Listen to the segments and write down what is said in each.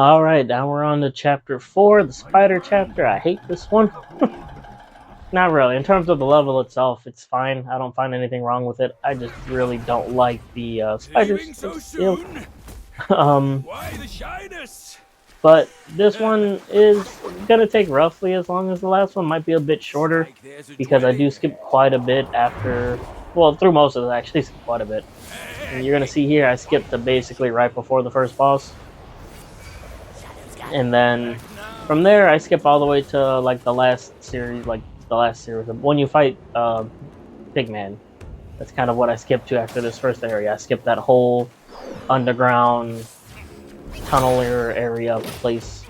Alright, now we're on to chapter 4, the spider chapter. I hate this one. Not really. In terms of the level itself, it's fine. I don't find anything wrong with it. I just really don't like the spiders. Leaving so Ew. soon? um, Why the shyness? but this one is gonna take roughly as long as the last one. Might be a bit shorter Like there's a because I do dwelling. skip quite a bit after. Well, through most of it, I actually skip quite a bit. And you're gonna see here, I skipped to basically right before the first boss, and then from there, I skip all the way to like the last series, when you fight Pigman. That's kind of what I skipped to after this first area. I skipped that whole underground tunnel area place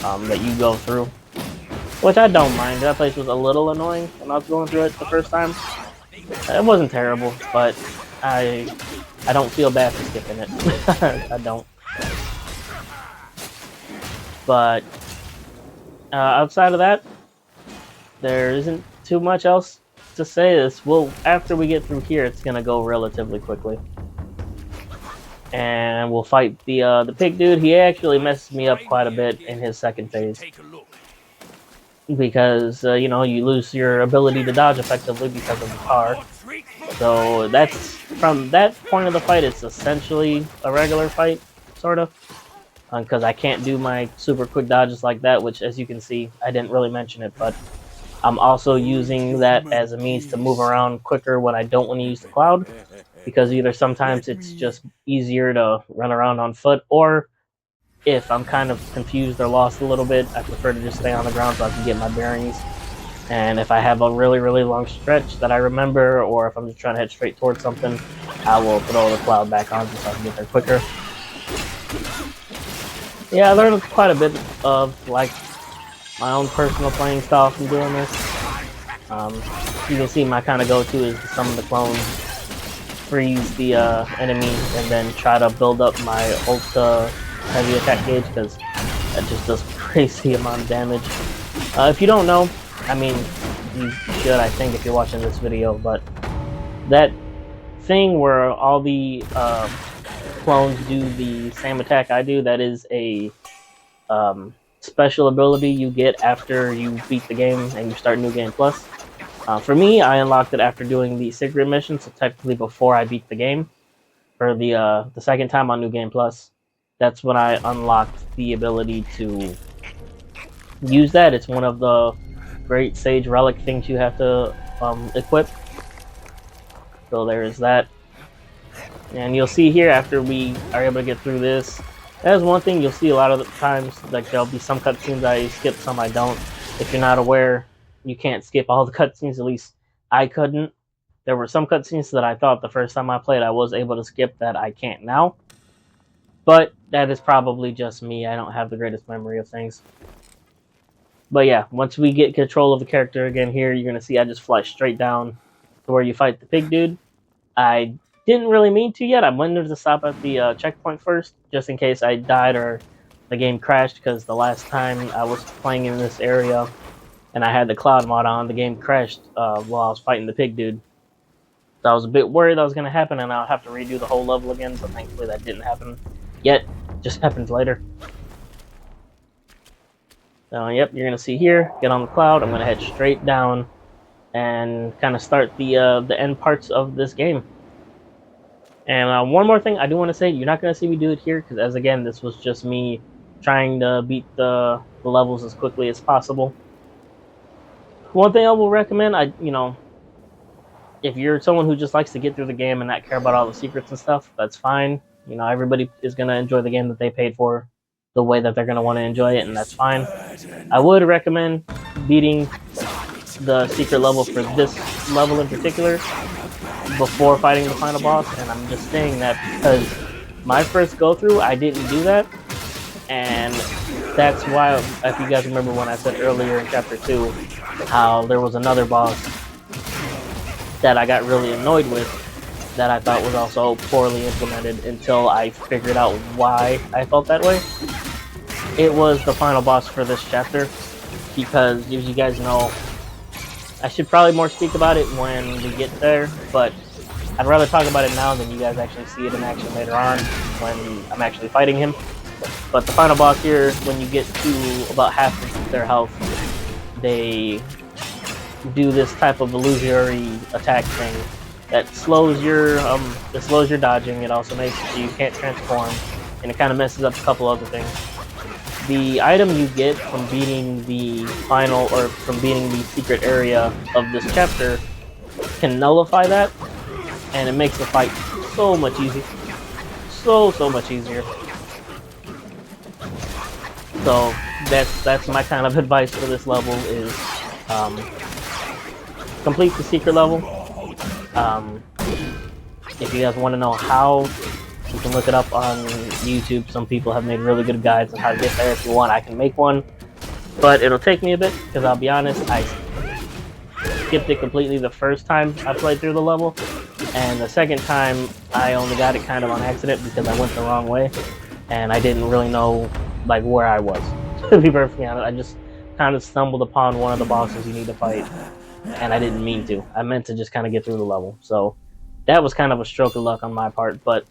that you go through, which I don't mind. That place was a little annoying when I was going through it the first time. It wasn't terrible, but I don't feel bad for skipping it. I don't. But outside of that, there isn't too much else to say. This will after we get through here, it's gonna go relatively quickly, and we'll fight the pig dude. He actually messes me up quite a bit in his second phase because you know, you lose your ability to dodge effectively because of the car. So that's from that point of the fight. It's essentially a regular fight, sort of. Because I can't do my super quick dodges like that, which, as you can see, I didn't really mention it, but I'm also using that as a means to move around quicker when I don't want to use the cloud, because either sometimes it's just easier to run around on foot, or if I'm kind of confused or lost a little bit, I prefer to just stay on the ground so I can get my bearings. And if I have a really, really long stretch that I remember, or if I'm just trying to head straight towards something, I will throw the cloud back on so I can get there quicker. Yeah, I learned quite a bit of like my own personal playing style from doing this. You can see my kind of go-to is some of the clones freeze the enemy and then try to build up my ultra heavy attack gauge, because that just does crazy amount of damage. If you don't know, I mean, you should, I think, if you're watching this video, but that thing where all the clones do the same attack I do, that is a special ability you get after you beat the game and you start New Game Plus. For me, I unlocked it after doing the secret mission, so technically before I beat the game. For the second time on New Game Plus, that's when I unlocked the ability to use that. It's one of the great Sage Relic things you have to equip. So there is that. And you'll see here, after we are able to get through this, that's one thing you'll see a lot of the times. Like, there'll be some cutscenes I skip, some I don't. If you're not aware, you can't skip all the cutscenes. At least I couldn't. There were some cutscenes that I thought the first time I played I was able to skip that I can't now. But that is probably just me. I don't have the greatest memory of things. But yeah, once we get control of the character again here, you're going to see I just fly straight down to where you fight the pig dude. I didn't really mean to yet. I wanted to stop at the checkpoint first, just in case I died or the game crashed, because the last time I was playing in this area and I had the cloud mod on, the game crashed while I was fighting the pig dude. So I was a bit worried that was going to happen and I'll have to redo the whole level again, but thankfully that didn't happen yet. It just happens later. So yep, you're going to see here, get on the cloud. I'm going to head straight down and kind of start the end parts of this game. And one more thing I do want to say, you're not going to see me do it here, because, as again, this was just me trying to beat the levels as quickly as possible. One thing I will recommend, if you're someone who just likes to get through the game and not care about all the secrets and stuff, that's fine. You know, everybody is going to enjoy the game that they paid for the way that they're going to want to enjoy it, and that's fine. I would recommend beating the secret level for this level in particular before fighting the final boss, and I'm just saying that because my first go-through, I didn't do that, and that's why, if you guys remember when I said earlier in Chapter 2, how there was another boss that I got really annoyed with, that I thought was also poorly implemented until I figured out why I felt that way. It was the final boss for this chapter, because, as you guys know, I should probably more speak about it when we get there, but I'd rather talk about it now than you guys actually see it in action later on when I'm actually fighting him. But the final boss here, when you get to about half of their health, they do this type of illusory attack thing that slows your dodging. It also makes it so you can't transform, and it kind of messes up a couple other things. The item you get from beating the secret area of this chapter can nullify that, and it makes the fight so much easier. So much easier. So that's my kind of advice for this level is complete the secret level. If you guys want to know how, you can look it up on YouTube. Some people have made really good guides on how to get there. If you want, I can make one. But it'll take me a bit, because I'll be honest, I skipped it completely the first time I played through the level. And the second time, I only got it kind of on accident because I went the wrong way. And I didn't really know, like, where I was. To be perfectly honest, I just kind of stumbled upon one of the bosses you need to fight. And I didn't mean to. I meant to just kind of get through the level. So that was kind of a stroke of luck on my part. But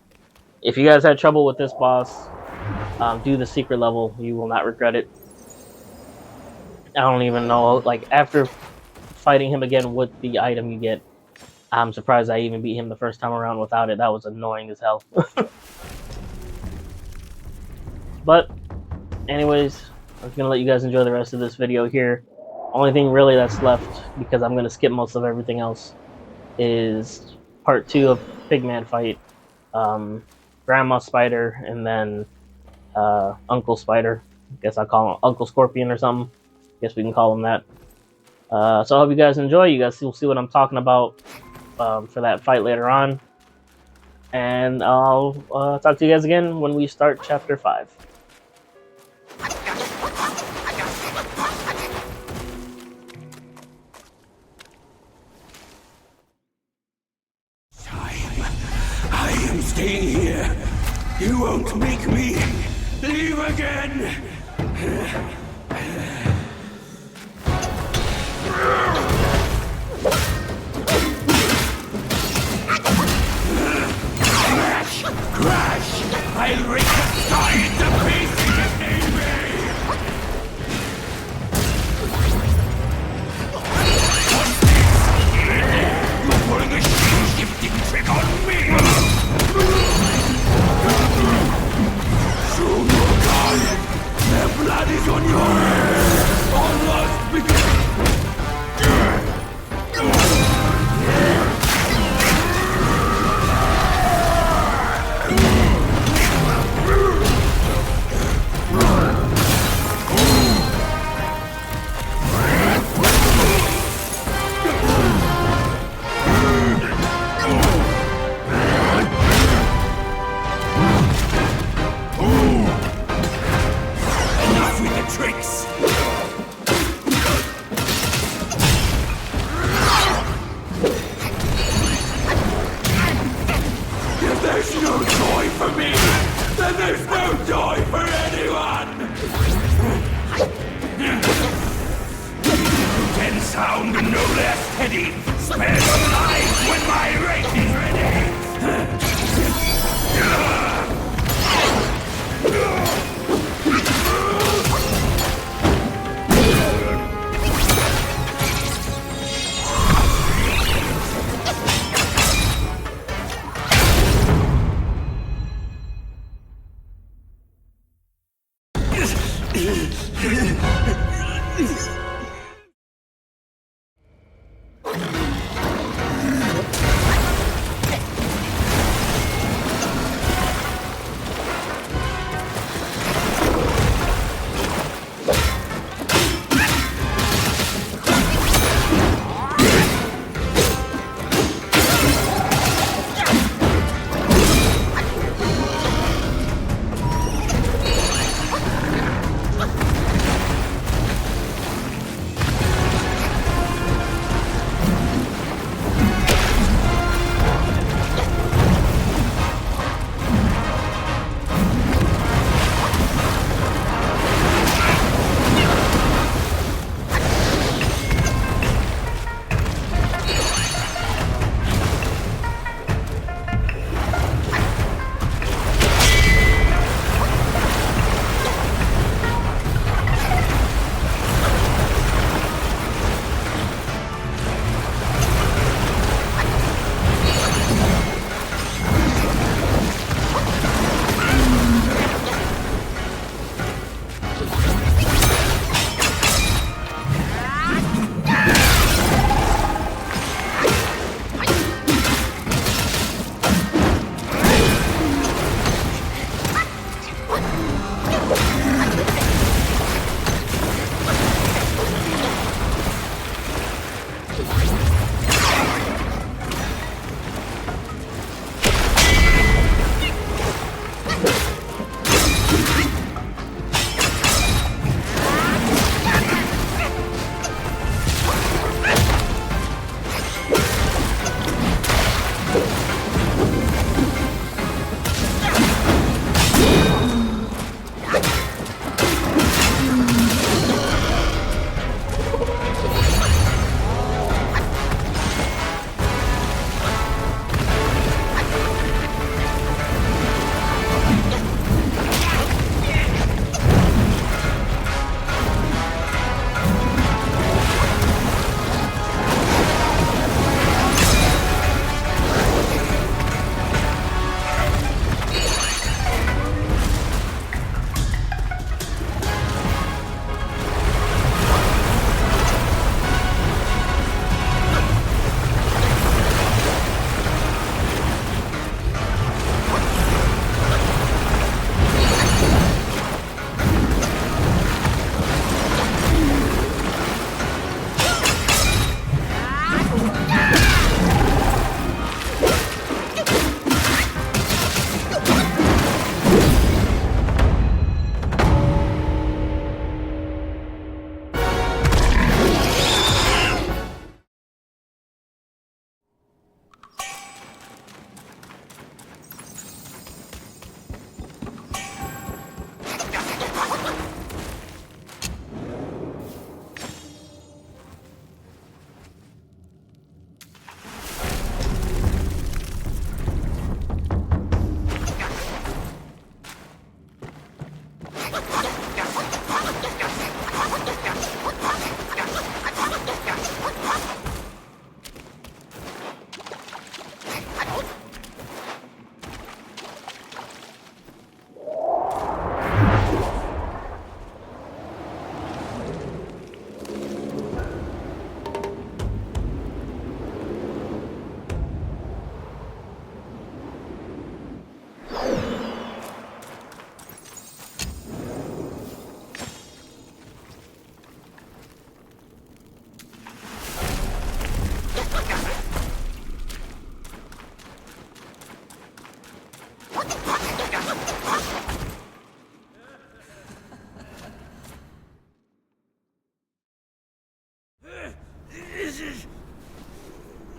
if you guys had trouble with this boss, do the secret level. You will not regret it. I don't even know, like, after fighting him again with the item you get, I'm surprised I even beat him the first time around without it. That was annoying as hell. But anyways, I'm going to let you guys enjoy the rest of this video here. Only thing really that's left, because I'm going to skip most of everything else, is part 2 of Pigman fight. Grandma Spider, and then Uncle Spider. I guess I'll call him Uncle Scorpion or something. Guess we can call him that. So I hope you guys enjoy. You guys will see what I'm talking about for that fight later on. And I'll talk to you guys again when we start Chapter 5. I am staying here. You won't make me leave again. Crash! I'll rip the sky into pieces if need be! What's this? You're pulling a shape-shifting trick on me! Show your guard! Their blood is on your hands! All must begin! Sound no less heady. Spare your lives when my race is ready.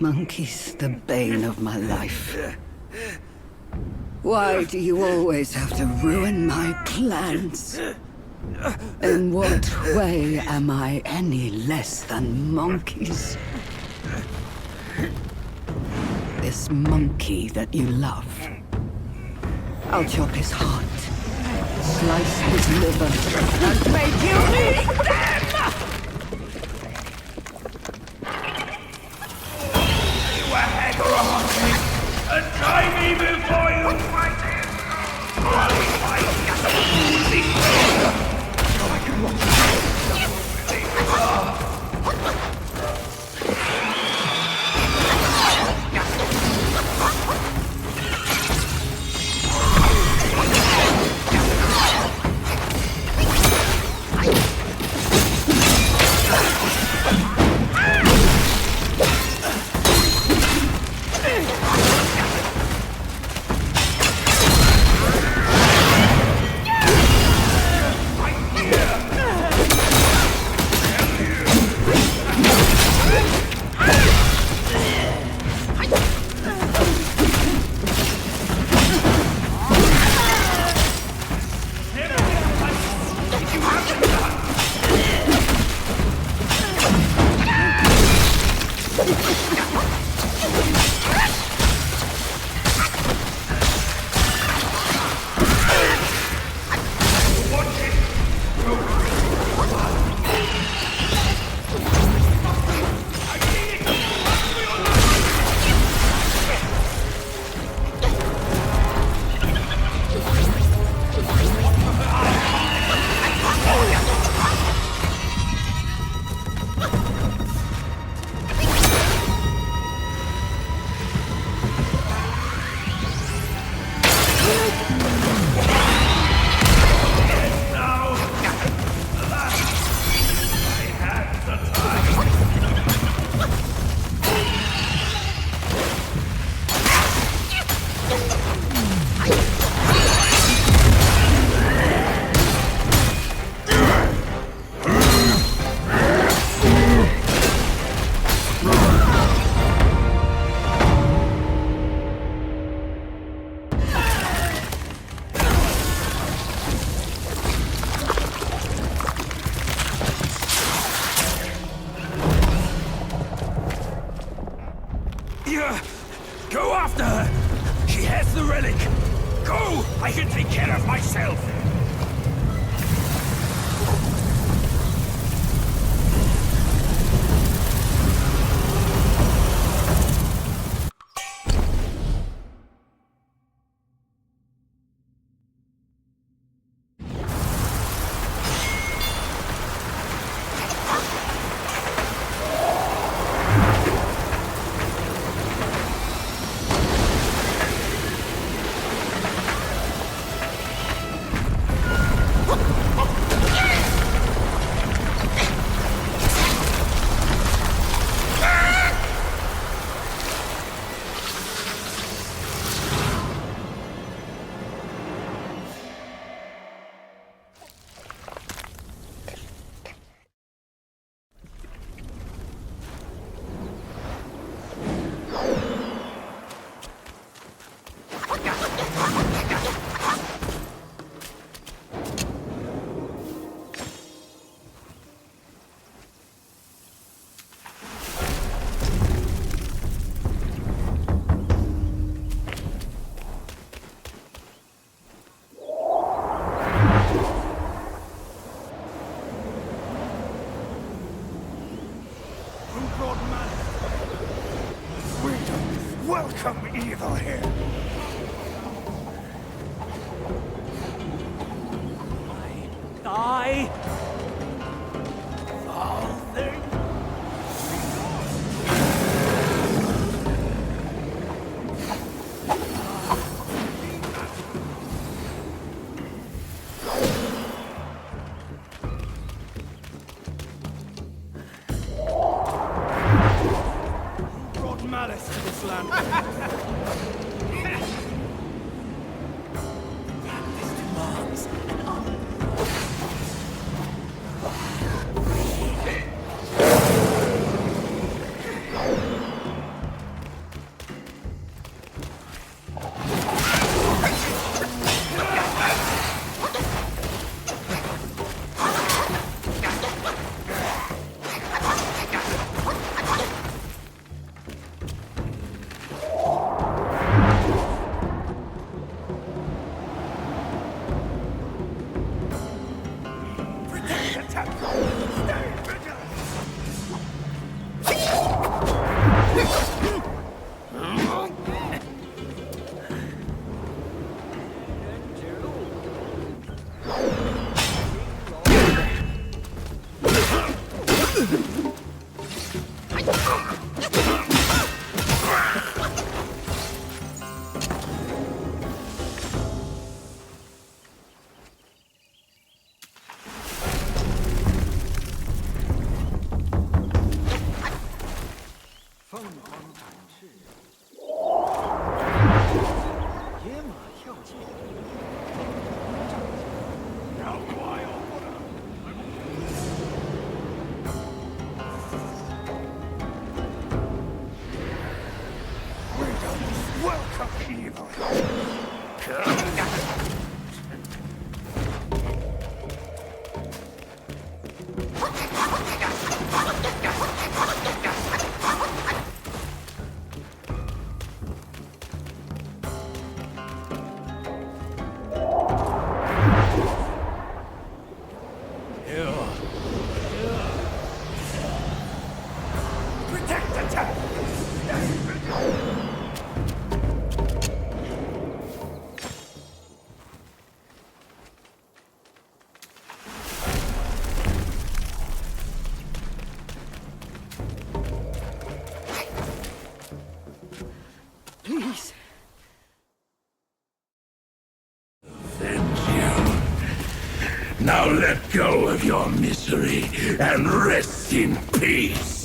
Monkeys, the bane of my life. Why do you always have to ruin my plans? In what way am I any less than monkeys? This monkey that you love. I'll chop his heart, slice his liver, and make you eat them! You were head or a monkey, and try me before you fight it! Go after her! She has the relic! Go! I can take care of myself! Welcome evil here. Die. Foul thing. Who brought malice to this land? Now let go of your misery and rest in peace.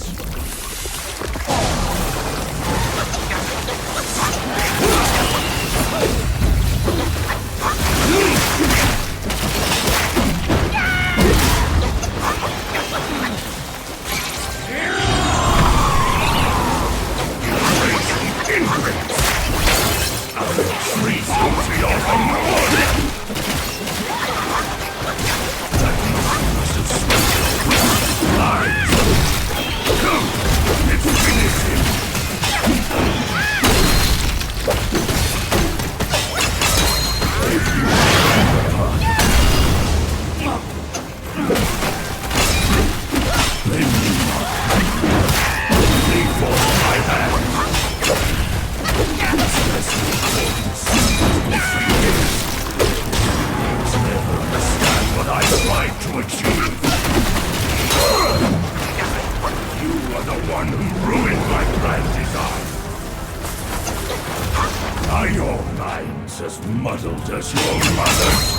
As muddled as your mother's.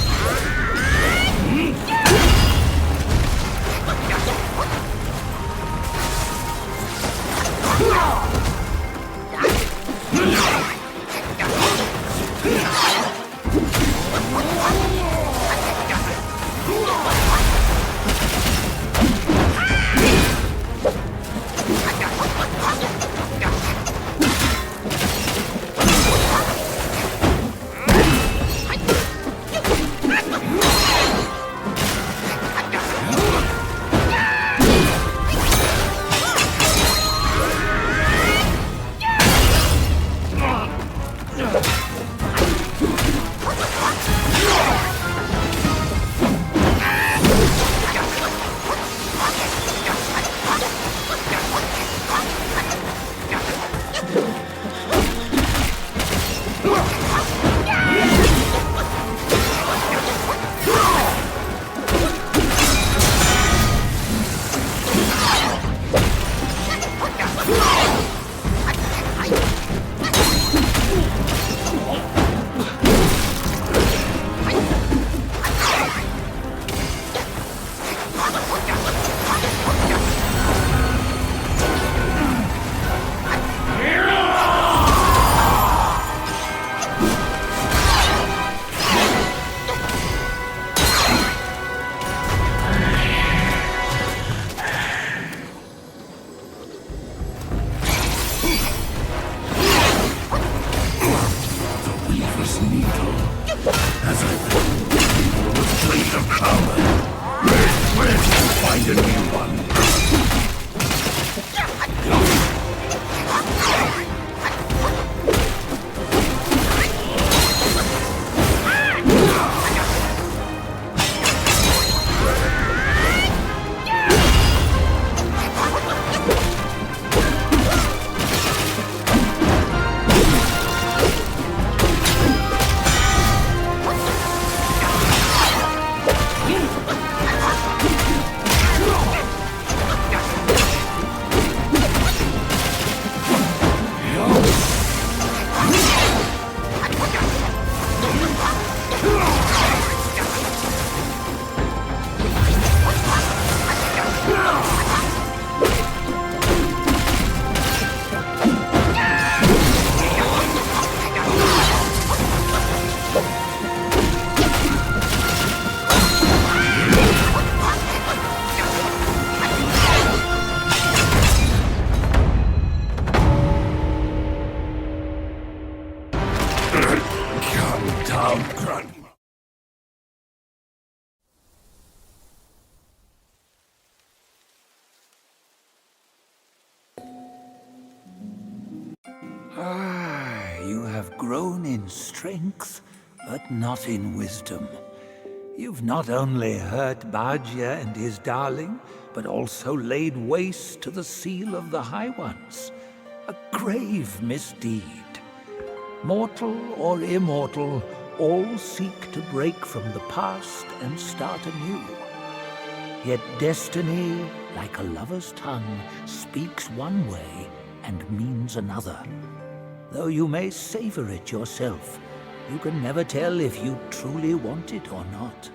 You have grown in strength, but not in wisdom. You've not only hurt Bajia and his darling, but also laid waste to the seal of the High Ones. A grave misdeed. Mortal or immortal, all seek to break from the past and start anew. Yet destiny, like a lover's tongue, speaks one way and means another. Though you may savor it yourself, you can never tell if you truly want it or not.